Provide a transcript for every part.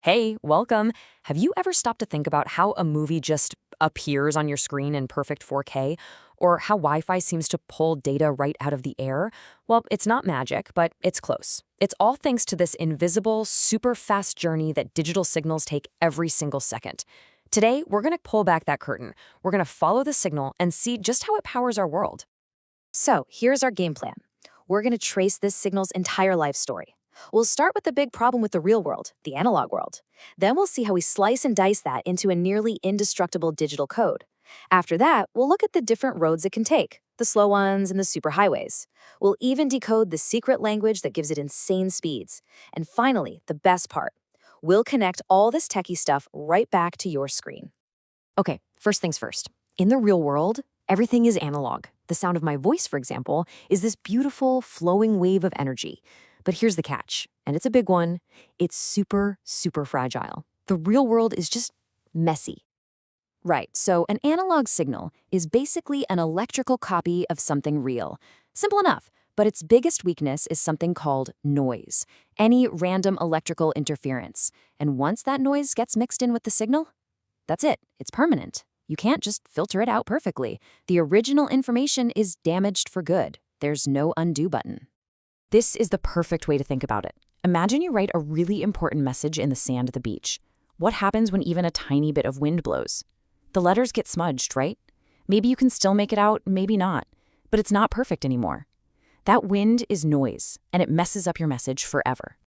Hey, welcome. Have you ever stopped to think about how a movie just appears on your screen in perfect 4K? Or how Wi-Fi seems to pull data right out of the air? Well, it's not magic, but it's close. It's all thanks to this invisible, super fast journey that digital signals take every single second. Today, we're going to pull back that curtain. We're going to follow the signal and see just how it powers our world. So here's our game plan. We're going to trace this signal's entire life story. We'll start with the big problem with the real world, the analog world. Then we'll see how we slice and dice that into a nearly indestructible digital code. After that, we'll look at the different roads it can take, the slow ones and the superhighways. We'll even decode the secret language that gives it insane speeds. And finally, the best part, we'll connect all this techie stuff right back to your screen. Okay, first things first. In the real world, everything is analog. The sound of my voice, for example, is this beautiful, flowing wave of energy. But here's the catch, and it's a big one. It's super, super fragile. The real world is just messy. Right, so an analog signal is basically an electrical copy of something real. Simple enough, but its biggest weakness is something called noise, any random electrical interference. And once that noise gets mixed in with the signal, that's it. It's permanent. You can't just filter it out perfectly. The original information is damaged for good. There's no undo button. This is the perfect way to think about it. Imagine you write a really important message in the sand at the beach. What happens when even a tiny bit of wind blows? The letters get smudged, right? Maybe you can still make it out, maybe not. But it's not perfect anymore. That wind is noise, and it messes up your message forever.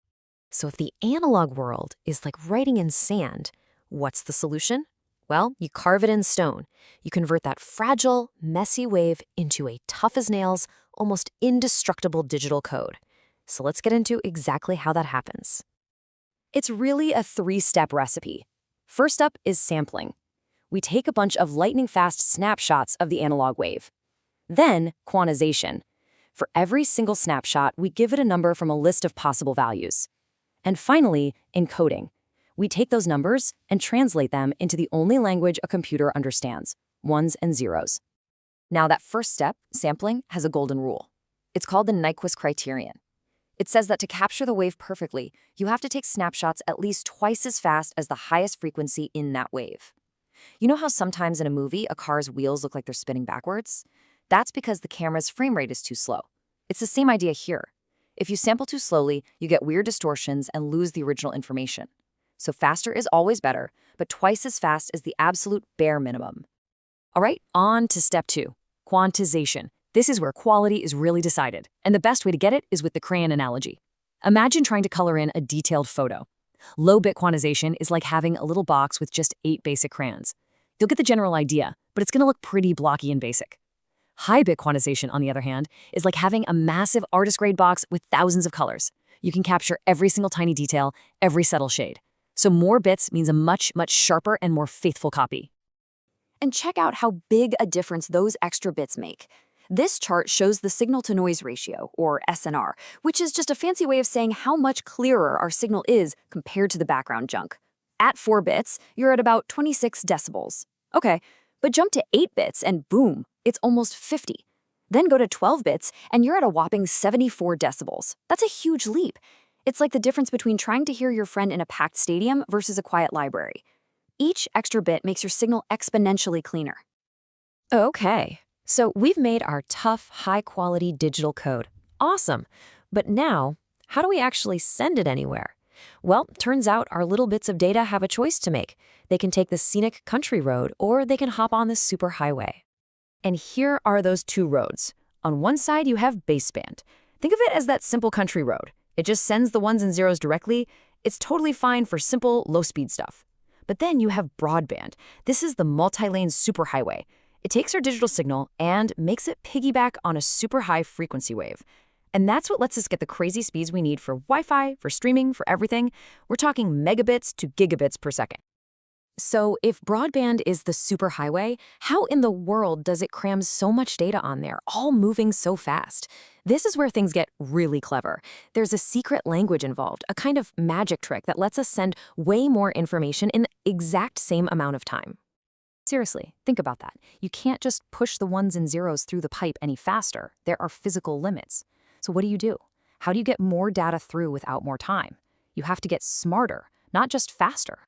So if the analog world is like writing in sand, what's the solution? Well, you carve it in stone. You convert that fragile, messy wave into a tough as nails, almost indestructible digital code. So let's get into exactly how that happens. It's really a three-step recipe. First up is sampling. We take a bunch of lightning-fast snapshots of the analog wave. Then, quantization. For every single snapshot, we give it a number from a list of possible values. And finally, encoding. We take those numbers and translate them into the only language a computer understands, ones and zeros. Now, that first step, sampling, has a golden rule. It's called the Nyquist criterion. It says that to capture the wave perfectly, you have to take snapshots at least twice as fast as the highest frequency in that wave. You know how sometimes in a movie, a car's wheels look like they're spinning backwards? That's because the camera's frame rate is too slow. It's the same idea here. If you sample too slowly, you get weird distortions and lose the original information. So faster is always better, but twice as fast is the absolute bare minimum. All right, on to step 2, quantization. This is where quality is really decided, and the best way to get it is with the crayon analogy. Imagine trying to color in a detailed photo. Low-bit quantization is like having a little box with just 8 basic crayons. You'll get the general idea, but it's going to look pretty blocky and basic. High-bit quantization, on the other hand, is like having a massive artist-grade box with thousands of colors. You can capture every single tiny detail, every subtle shade. So more bits means a much, much sharper and more faithful copy. And check out how big a difference those extra bits make. This chart shows the signal-to-noise ratio, or SNR, which is just a fancy way of saying how much clearer our signal is compared to the background junk. At 4 bits, you're at about 26 decibels. Okay, but jump to 8 bits and boom, it's almost 50. Then go to 12 bits and you're at a whopping 74 decibels. That's a huge leap. It's like the difference between trying to hear your friend in a packed stadium versus a quiet library. Each extra bit makes your signal exponentially cleaner. Okay, so we've made our tough, high-quality digital code. Awesome. But now, how do we actually send it anywhere? Well, turns out our little bits of data have a choice to make. They can take the scenic country road, or they can hop on the superhighway. And here are those 2 roads. On one side, you have Baseband. Think of it as that simple country road. It just sends the ones and zeros directly. It's totally fine for simple, low-speed stuff. But then you have Broadband. This is the multi-lane superhighway. It takes our digital signal and makes it piggyback on a super high frequency wave. And that's what lets us get the crazy speeds we need for Wi-Fi, for streaming, for everything. We're talking megabits to gigabits per second. So if broadband is the superhighway, how in the world does it cram so much data on there, all moving so fast? This is where things get really clever. There's a secret language involved, a kind of magic trick that lets us send way more information in the exact same amount of time. Seriously, think about that. You can't just push the ones and zeros through the pipe any faster. There are physical limits. So what do? How do you get more data through without more time? You have to get smarter, not just faster.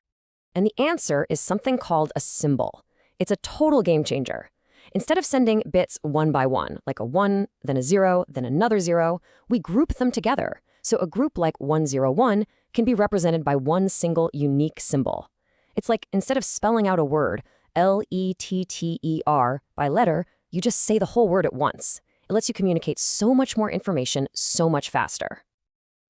And the answer is something called a symbol. It's a total game changer. Instead of sending bits one by one, like a 1, then a 0, then another 0, we group them together. So a group like 101 can be represented by one single unique symbol. It's like instead of spelling out a word, letter, by letter, you just say the whole word at once. It lets you communicate so much more information so much faster.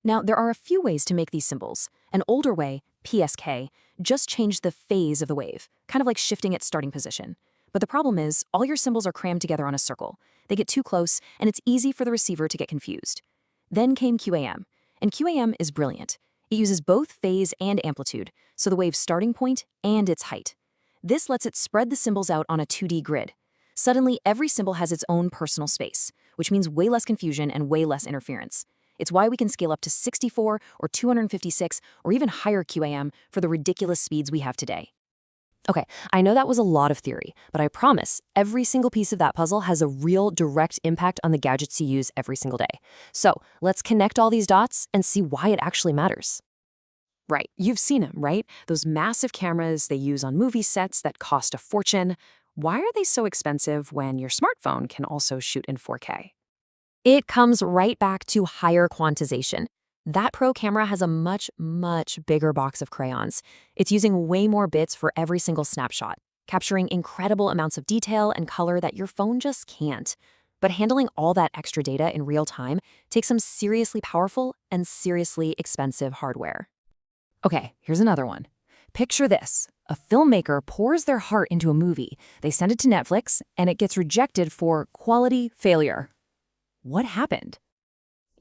Now, there are a few ways to make these symbols. An older way, PSK, just changed the phase of the wave, kind of like shifting its starting position. But the problem is, all your symbols are crammed together on a circle. They get too close, and it's easy for the receiver to get confused. Then came QAM, and QAM is brilliant. It uses both phase and amplitude, so the wave's starting point and its height. This lets it spread the symbols out on a 2D grid. Suddenly, every symbol has its own personal space, which means way less confusion and way less interference. It's why we can scale up to 64 or 256 or even higher QAM for the ridiculous speeds we have today. Okay, I know that was a lot of theory, but I promise every single piece of that puzzle has a real direct impact on the gadgets you use every single day. So let's connect all these dots and see why it actually matters. Right, you've seen them, right? Those massive cameras they use on movie sets that cost a fortune. Why are they so expensive when your smartphone can also shoot in 4K? It comes right back to higher quantization. That pro camera has a much, much bigger box of crayons. It's using way more bits for every single snapshot, capturing incredible amounts of detail and color that your phone just can't. But handling all that extra data in real time takes some seriously powerful and seriously expensive hardware. Okay, here's another one. Picture this. A filmmaker pours their heart into a movie. They send it to Netflix, and it gets rejected for quality failure. What happened?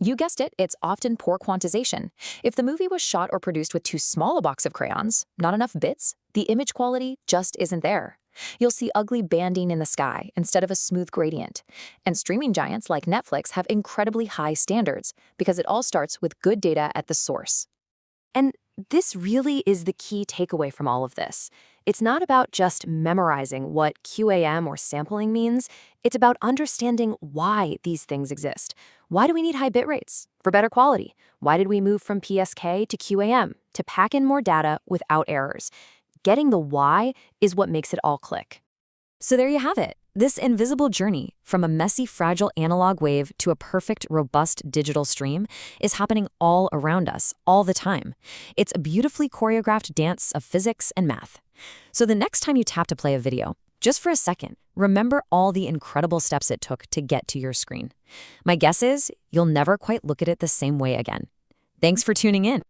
You guessed it, it's often poor quantization. If the movie was shot or produced with too small a box of crayons, not enough bits, the image quality just isn't there. You'll see ugly banding in the sky instead of a smooth gradient. And streaming giants like Netflix have incredibly high standards because it all starts with good data at the source. And this really is the key takeaway from all of this. It's not about just memorizing what QAM or sampling means. It's about understanding why these things exist. Why do we need high bit rates? For better quality. Why did we move from PSK to QAM? To pack in more data without errors. Getting the why is what makes it all click. So there you have it. This invisible journey from a messy, fragile analog wave to a perfect, robust digital stream is happening all around us, all the time. It's a beautifully choreographed dance of physics and math. So the next time you tap to play a video, just for a second, remember all the incredible steps it took to get to your screen. My guess is you'll never quite look at it the same way again. Thanks for tuning in.